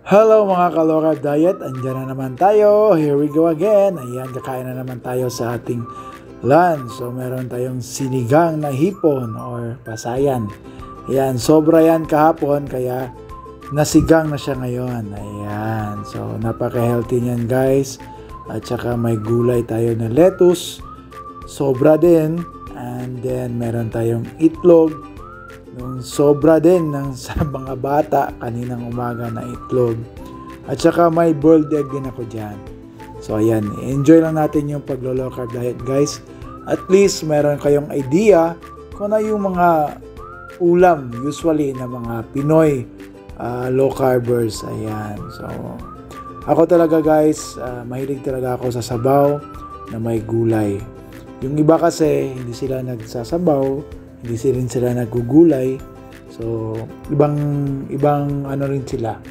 Hello mga ka-low carb diet, andyan na naman tayo. Here we go again. Ayan, kakain na naman tayo sa ating lunch. So meron tayong sinigang na hipon or pasayan. Ayan, sobra yan kahapon kaya nasigang na siya ngayon. Ayan, so napaka-healthy niyan guys. At saka may gulay tayo na lettuce. Sobra din. And then meron tayong itlog. Yung sobra din ng sa mga bata kaninang umaga na itlog. At saka may boiled egg din ako dyan. So ayan, enjoy lang natin yung paglo-low carb diet guys. At least meron kayong idea kung ano yung mga ulam usually na mga Pinoy low carbers. Ayan, so ako talaga guys, mahilig talaga ako sa sabaw na may gulay. Yung iba kasi hindi sila nagsasabaw, hindi sila nagugulay. So, ibang ano rin sila.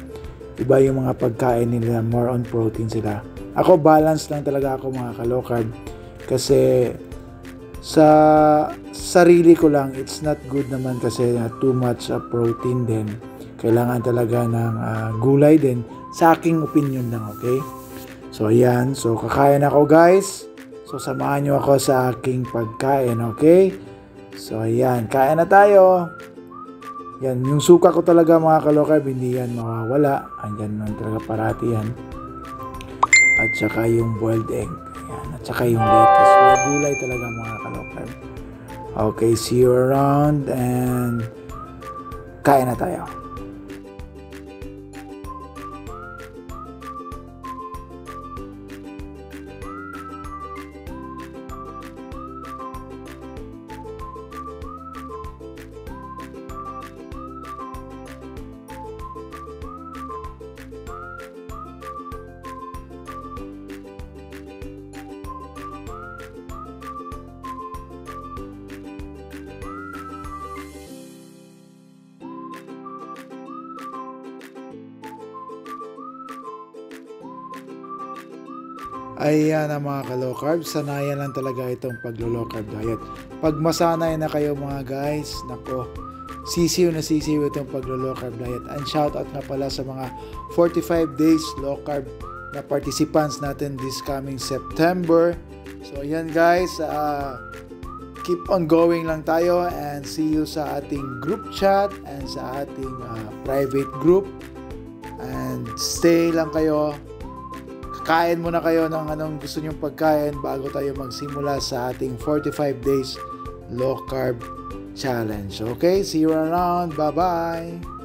Iba yung mga pagkain nila, more on protein sila. Ako, balance lang talaga ako mga ka-low carb. Kasi, sa sarili ko lang, it's not good naman kasi too much protein din. Kailangan talaga ng gulay din. Sa aking opinion lang, okay? So, ayan. So, kakain ako guys. So, samahan nyo ako sa aking pagkain, okay? So, ayan. Kain na tayo. Yan. Yung suka ko talaga mga ka-low carb, hindi yan mawawala. Andyan naman talaga parati yan. At saka yung boiled egg. Ayan. At saka yung lettuce. May gulay talaga mga ka-low carb. Okay. See you around. And kain na tayo. Ayan ang mga ka-low carb, sanayan lang talaga itong paglo-low carb diet. Pag masanay na kayo mga guys, nako, sisiw na sisiw itong paglo-low carb diet. And shout out na pala sa mga 45 days low carb na participants natin this coming September. So ayan guys, keep on going lang tayo and see you sa ating group chat and sa ating private group. And stay lang kayo. Kain muna kayo ng anong gusto nyong pagkain bago tayo magsimula sa ating 45 days low carb challenge. Okay? See you around. Bye-bye!